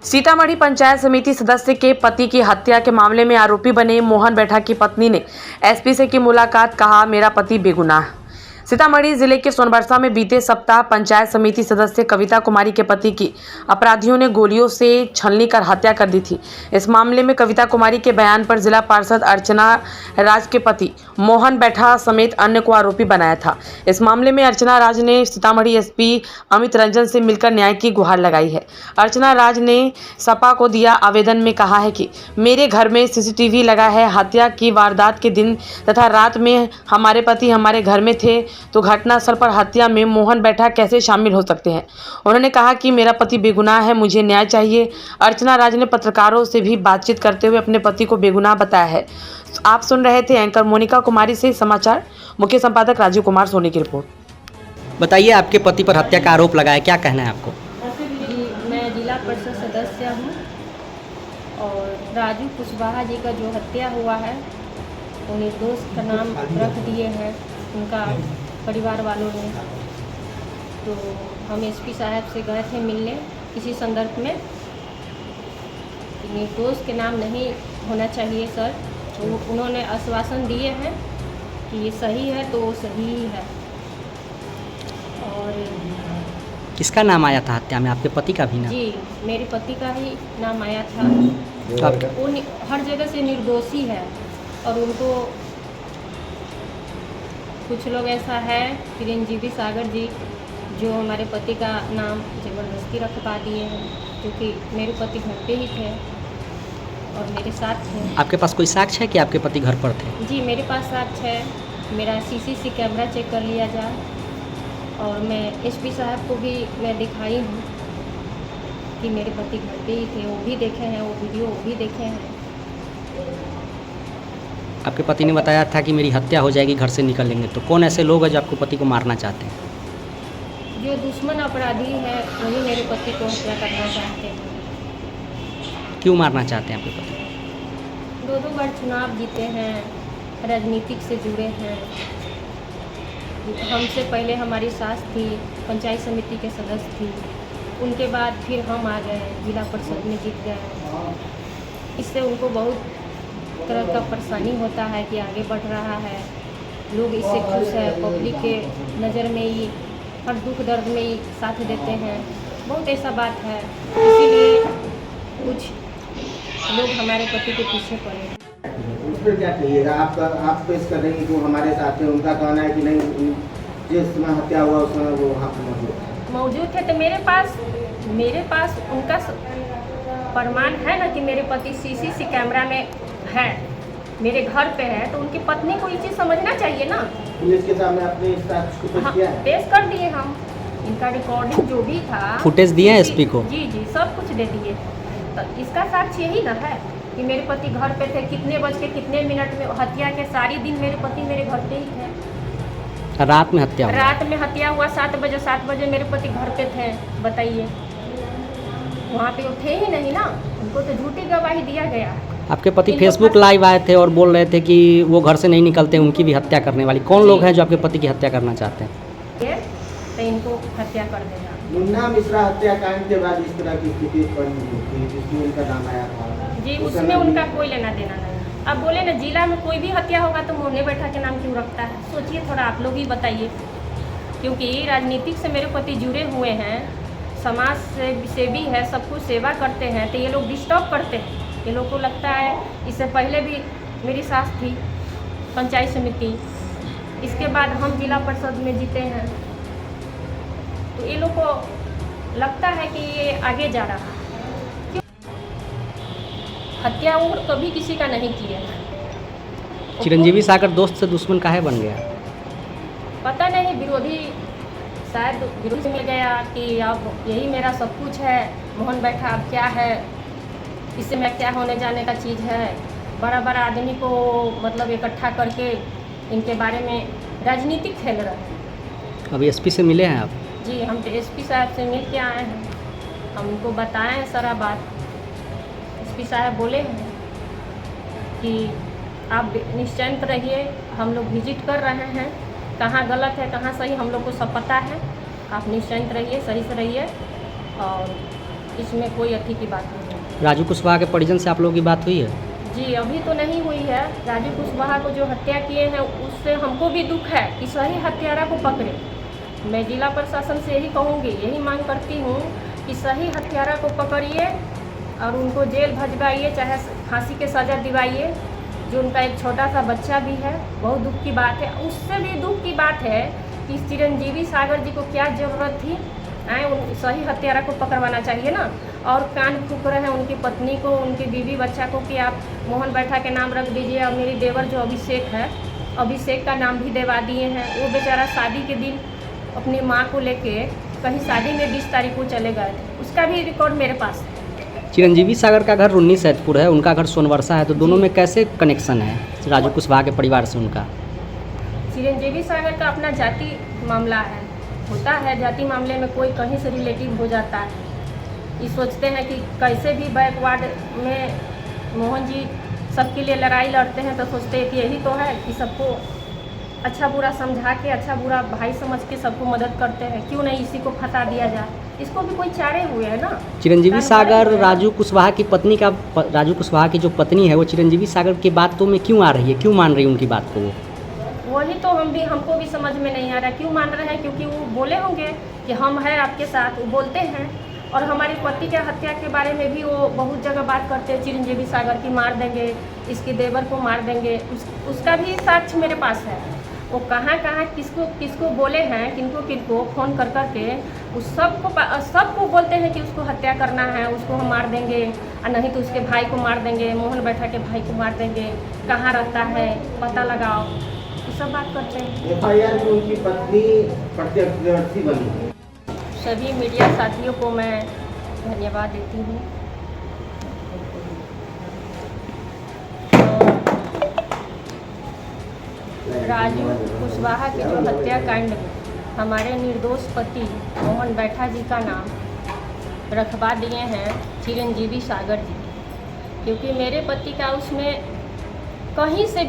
सीतामढ़ी पंचायत समिति सदस्य के पति की हत्या के मामले में आरोपी बने मोहन बैठा की पत्नी ने एसपी से की मुलाकात, कहा मेरा पति बेगुनाह। सीतामढ़ी जिले के सोनबरसा में बीते सप्ताह पंचायत समिति सदस्य कविता कुमारी के पति की अपराधियों ने गोलियों से छलनी कर हत्या कर दी थी। इस मामले में कविता कुमारी के बयान पर जिला पार्षद अर्चना राज के पति मोहन बैठा समेत अन्य को आरोपी बनाया था। इस मामले में अर्चना राज ने सीतामढ़ी एसपी अमित रंजन से मिलकर न्याय की गुहार लगाई है। अर्चना राज ने सपा को दिया आवेदन में कहा है कि मेरे घर में सीसीटीवी लगा है। हत्या की वारदात के दिन तथा रात में हमारे पति हमारे घर में थे, तो घटनास्थल पर हत्या में मोहन बैठा कैसे शामिल हो सकते हैं। उन्होंने कहा कि मेरा पति बेगुनाह है, मुझे न्याय चाहिए। अर्चना राज ने पत्रकारों से भी बातचीत करते हुए अपने पति को बेगुनाह बताया है। आप सुन रहे थे एंकर मोनिका कुमारी से समाचार, मुख्य संपादक राजीव कुमार सोनी की रिपोर्ट। बताइए, आपके पति पर हत्या का आरोप लगा है, क्या कहना है आपको? मैं जिला परिषद सदस्य हूँ और राजू कुशवाहा जी का जो हत्या हुआ है वो निर्दोष का नाम रख दिए हैं उनका परिवार वालों ने। तो हम एसपी साहब से गए थे मिलने किसी संदर्भ में कि निर्दोष के नाम नहीं होना चाहिए सर। तो उन्होंने आश्वासन दिए हैं कि ये सही है तो वो सही ही है। और किसका नाम आया था हत्या में? आपके पति का भी नाम? जी, मेरे पति का ही नाम आया था। वो हर जगह से निर्दोषी है और उनको कुछ लोग ऐसा है चिरंजीवी सागर जी जो हमारे पति का नाम ज़बरदस्ती रखवा दिए हैं, क्योंकि मेरे पति घर पे ही थे और मेरे साथ थे। आपके पास कोई साक्ष्य है कि आपके पति घर पर थे? जी, मेरे पास साक्ष्य है। मेरा सीसीटीवी कैमरा चेक कर लिया जाए और मैं एसपी साहब को भी मैं दिखाई हूँ कि मेरे पति घर पे ही थे। वो भी देखे हैं, वो वीडियो वो भी देखे हैं। आपके पति ने बताया था कि मेरी हत्या हो जाएगी, घर से निकलेंगे। तो कौन ऐसे लोग हैं जो आपको पति को मारना चाहते हैं? जो दुश्मन अपराधी है वही मेरे पति को हत्या करना चाहते हैं। क्यों मारना चाहते हैं आपके पति? दो बार चुनाव जीते हैं, राजनीतिक से जुड़े हैं। हमसे पहले हमारी सास थी, पंचायत समिति के सदस्य थी, उनके बाद फिर हम आ गए, जिला परिषद में जीत गए। इससे उनको बहुत तरह का परेशानी होता है कि आगे बढ़ रहा है, लोग इससे खुश है, पब्लिक के नज़र में ही हर दुख दर्द में ही साथ देते हैं। बहुत ऐसा बात है, इसीलिए कुछ लोग हमारे पति के पीछे पड़े। उस पर क्या कहिएगा? आप पेश कर रही हैं जो हमारे साथ है, उनका कहना है कि नहीं, जिस समय हत्या हुआ उस समय वो वहाँ पर मौजूद थे। तो मेरे पास उनका प्रमाण है ना कि मेरे पति सीसीटीवी कैमरा में है, मेरे घर पे है। तो उनकी पत्नी को ये चीज़ समझना चाहिए ना। पुलिस के सामने अपने साक्ष्य को पेश किया है? पेश कर दिए हम। इनका रिकॉर्डिंग जो भी था, फुटेज दिए हैं एसपी को? जी, सब कुछ दे दिए। तो इसका साक्ष्य यही ना है कि मेरे पति घर पे थे, कितने बज के कितने मिनट में हत्या के सारी दिन मेरे पति मेरे घर पे ही थे। रात में हत्या हुआ? रात में हत्या हुआ 7 बजे मेरे पति घर पे थे। बताइए, वहाँ पे वो थे ही नहीं ना, उनको तो झूठी गवाही दिया गया। आपके पति फेसबुक लाइव आए थे और बोल रहे थे कि वो घर से नहीं निकलते, उनकी भी हत्या करने वाली। कौन लोग हैं जो आपके पति की हत्या करना चाहते हैं? तो इनको हत्या कर देगा। मुन्ना मिश्रा हत्याकांड के बाद इस तरह की स्थिति उत्पन्न हुई थी जिसमें उनका नाम आया था। जी, उसमें उनका कोई लेना देना नहीं। अब बोले ना, जिला में कोई भी हत्या होगा तो मोहन बैठा के नाम क्यों रखता है? सोचिए थोड़ा, आप लोग ही बताइए। क्योंकि राजनीतिक से मेरे पति जुड़े हुए हैं, समाज से भी है, सब कुछ सेवा करते हैं, तो ये लोग डिस्टर्ब करते हैं। ये लोग को लगता है, इससे पहले भी मेरी सास थी पंचायत समिति, इसके बाद हम जिला परिषद में जीते हैं, तो ये लोग को लगता है कि ये आगे जा रहा है। हत्या उम्र कभी किसी का नहीं किया। चिरंजीवी सागर दोस्त से दुश्मन काहे बन गया? पता नहीं, विरोधी शायद विरोध मिल गया कि अब यही मेरा सब कुछ है, मोहन बैठा अब क्या है, इससे मैं क्या होने जाने का चीज़ है। बड़ा बड़ा आदमी को मतलब इकट्ठा करके इनके बारे में राजनीतिक खेल रहे हैं। अभी एसपी से मिले हैं आप? जी, हम तो एसपी साहब से मिल के आए हैं, हम उनको बताए हैं सारा बात। एसपी साहब बोले हैं कि आप निश्चिंत रहिए, हम लोग विजिट कर रहे हैं, कहाँ गलत है कहाँ सही हम लोग को सब पता है, आप निश्चिंत रहिए, सही से रहिए और इसमें कोई अथी की बात नहीं है। राजू कुशवाहा के परिजन से आप लोगों की बात हुई है? जी अभी तो नहीं हुई है। राजू कुशवाहा को जो हत्या किए हैं उससे हमको भी दुख है कि सही हत्यारा को पकड़े। मैं जिला प्रशासन से यही कहूँगी, यही मांग करती हूँ कि सही हत्यारा को पकड़िए और उनको जेल भजवाइए, चाहे फांसी के सज़ा दिवाइए। जो उनका एक छोटा सा बच्चा भी है, बहुत दुख की बात है। उससे भी दुख की बात है कि चिरंजीवी सागर जी को क्या ज़रूरत थी, उन सही हत्यारा को पकड़वाना चाहिए ना। और कान फूक रहे हैं उनकी पत्नी को, उनकी बीवी बच्चा को कि आप मोहन बैठा के नाम रख दीजिए। और मेरी देवर जो अभिषेक है, अभिषेक का नाम भी देवा दिए हैं। वो बेचारा शादी के दिन अपनी माँ को लेके कहीं शादी में 20 तारीख को चले गए थे, उसका भी रिकॉर्ड मेरे पास है। चिरंजीवी सागर का घर रुन्नी सैदपुर है, उनका घर सोनवर्षा है, तो दोनों में कैसे कनेक्शन है राजू कुशवाहा के परिवार से उनका? चिरंजीवी सागर का अपना जाति मामला है, होता है जाति मामले में कोई कहीं से रिलेटिव हो जाता है। ये सोचते हैं कि कैसे भी बैकवर्ड में मोहन जी सबके लिए लड़ाई लड़ते हैं, तो सोचते हैं कि यही तो है कि सबको अच्छा बुरा समझा के, अच्छा बुरा भाई समझ के सबको मदद करते हैं। क्यों नहीं इसी को फंसा दिया जाए, इसको भी कोई चारे हुए है ना। चिरंजीवी सागर राजू कुशवाहा की पत्नी का, राजू कुशवाहा की जो पत्नी है वो चिरंजीवी सागर की बातों में क्यों आ रही है, क्यों मान रही है उनकी बात को? वही तो हमको भी समझ में नहीं आ रहा क्यों मान रहे हैं। क्योंकि वो बोले होंगे कि हम हैं आपके साथ, वो बोलते हैं। और हमारी पति के हत्या के बारे में भी वो बहुत जगह बात करते हैं, चिरंजीवी सागर की मार देंगे, इसकी देवर को मार देंगे। उसका भी साक्ष्य मेरे पास है। वो कहाँ किसको किसको बोले हैं, किनको किनको फ़ोन कर के उस सबको बोलते हैं कि उसको हत्या करना है, उसको हम मार देंगे, और नहीं तो उसके भाई को मार देंगे, मोहन बैठा के भाई को मार देंगे, कहाँ रहता है पता लगाओ, ये सब बात करते हैं। FIR में उनकी पत्नी प्रत्यक्षदर्शी बनी है। सभी मीडिया साथियों को मैं धन्यवाद देती हूँ। राजू कुशवाहा के जो हत्याकांड में हमारे निर्दोष पति मोहन बैठा जी का नाम रखवा दिए हैं चिरंजीवी सागर जी, क्योंकि मेरे पति का उसमें कहीं से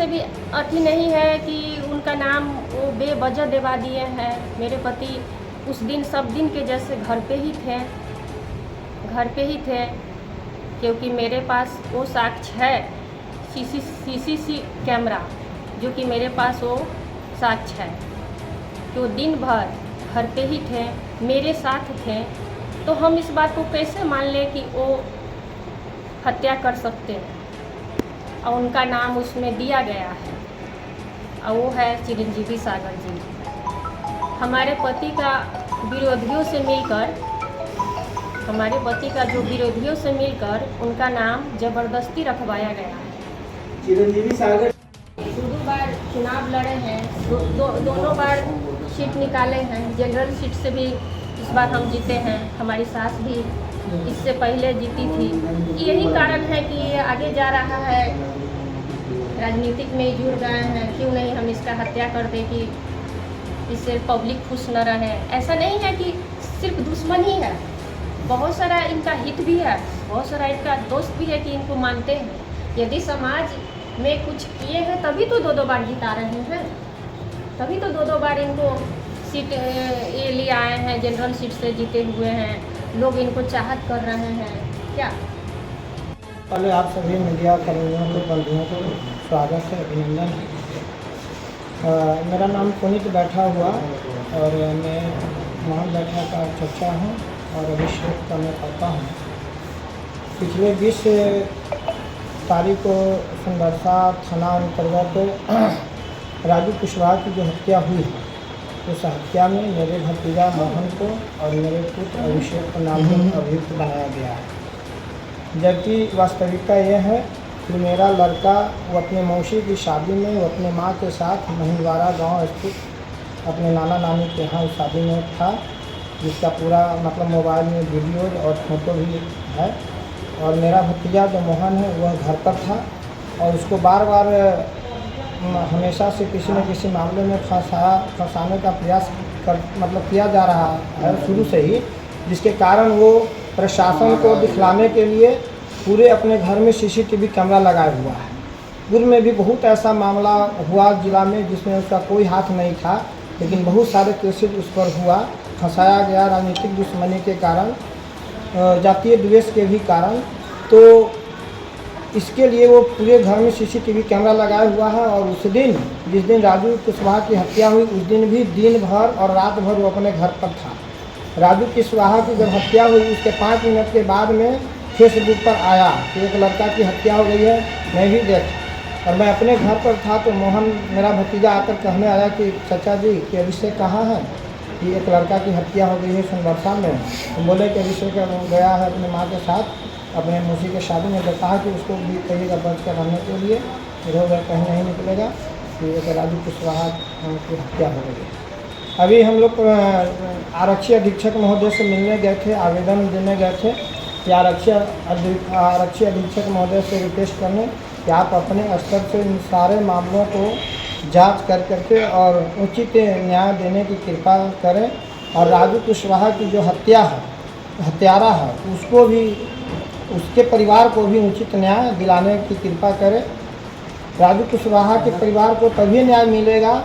भी अति नहीं है कि उनका नाम वो बेवजह देवा दिए हैं। मेरे पति उस दिन सब दिन के जैसे घर पे ही थे, क्योंकि मेरे पास वो साक्ष्य है, CCTV कैमरा, जो कि मेरे पास वो साक्ष्य है कि वो दिन भर घर पे ही थे, मेरे साथ थे। तो हम इस बात को कैसे मान लें कि वो हत्या कर सकते हैं। और उनका नाम उसमें दिया गया है, और वो है चिरंजीवी सागर जी। हमारे पति का विरोधियों से मिलकर उनका नाम ज़बरदस्ती रखवाया गया है। चिरंजीवी सागर 2 बार चुनाव लड़े हैं, दोनों बार सीट निकाले हैं। जनरल सीट से भी इस बार हम जीते हैं, हमारी सास भी इससे पहले जीती थी। यही कारण है कि ये आगे जा रहा है, राजनीतिक में जुड़ गए हैं। क्यों नहीं हम इसका हत्या कर दें कि इससे पब्लिक खुश न रहे। ऐसा नहीं है कि सिर्फ दुश्मन ही है, बहुत सारा इनका हित भी है, बहुत सारा इनका दोस्त भी है कि इनको मानते हैं। यदि समाज में कुछ किए हैं तभी तो 2 बार जिता रहे हैं, तभी तो 2 बार इनको सीट ये लिए आए हैं, जनरल सीट से जीते हुए हैं। लोग इनको चाहत कर रहे हैं क्या। पहले आप सभी मीडिया कर्मियों को, बंधुओं को स्वागत है, अभिनंदन है। मेरा नाम पुनीत बैठा हुआ और मैं मोहन बैठा का चचा हूँ और अभिषेक का मैं पापा हूँ। पिछले 20 तारीख को सोनवर्षा थाना अंतर्गत राजू कुशवाहा की जो हत्या हुई है, उस हत्या में मेरे भतीजा मोहन को और मेरे पुत्र अभिषेक को नामजद अभियुक्त बनाया गया है। जबकि वास्तविकता यह है कि मेरा लड़का वो अपने मौसी की शादी में वो अपने माँ के साथ महिंदवाड़ा गांव स्थित अपने नाना नानी के यहाँ उस शादी में था, जिसका पूरा मतलब मोबाइल में वीडियो और फोटो भी है। और मेरा भतीजा जो मोहन है वह घर पर था और उसको बार बार हमेशा से किसी न किसी मामले में फंसाने का प्रयास किया जा रहा है शुरू से ही, जिसके कारण वो प्रशासन को दिखलाने के लिए पूरे अपने घर में CCTV कैमरा लगाया हुआ है। पूर्व में भी बहुत ऐसा मामला हुआ जिला में जिसमें उसका कोई हाथ नहीं था, लेकिन बहुत सारे केसेज उस पर हुआ फंसाया गया राजनीतिक दुश्मनी के कारण, जातीय द्वेष के भी कारण। तो इसके लिए वो पूरे घर में सीसीटीवी कैमरा लगाया हुआ है। और उस दिन जिस दिन राजू कुशवाहा की हत्या हुई उस दिन भी दिन भर और रात भर वो अपने घर पर था। राजू कुशवाहा की जब हत्या हुई उसके 5 मिनट के बाद में फेसबुक पर आया कि एक लड़का की हत्या हो गई है, मैं भी देख। और मैं अपने घर पर था तो मोहन मेरा भतीजा आकर कहने आया कि चाचा जी कि अभिषेक कहाँ है, कि एक लड़का की हत्या हो गई है सोनबरसा में। तो बोले कि अभिषेक गया है अपने माँ के साथ अपने मौसी के शादी में। कहा कि उसको भी कहिएगा बच कर रहने के लिए, इधर उधर कहीं नहीं निकलेगा, कि एक राजू कुशवाहा की हत्या हो गई है। अभी हम लोग आरक्षी अधीक्षक महोदय से मिलने गए थे, आवेदन देने गए थे कि आरक्षी अधीक्षक महोदय से रिक्वेस्ट करने कि आप अपने स्तर से इन सारे मामलों को जांच कर करके और उचित न्याय देने की कृपा करें। और राजू कुशवाहा की जो हत्यारा है उसको भी, उसके परिवार को भी उचित न्याय दिलाने की कृपा करें। राजू कुशवाहा के परिवार को तभी न्याय मिलेगा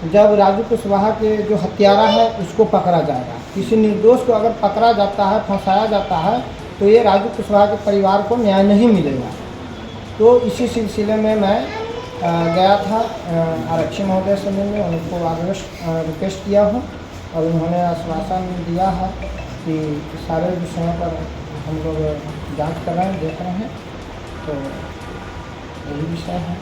जब राजू कुशवाहा के जो हत्यारा है उसको पकड़ा जाएगा। किसी निर्दोष को अगर पकड़ा जाता है, फंसाया जाता है, तो ये राजू कुशवाहा के परिवार को न्याय नहीं मिलेगा। तो इसी सिलसिले में मैं गया था आरक्षी महोदय से मिलने, उनको रिक्वेस्ट किया हूँ और उन्होंने आश्वासन दिया है कि सारे विषयों पर हम लोग जांच कर रहे हैं, देख रहे हैं। तो यही विषय है।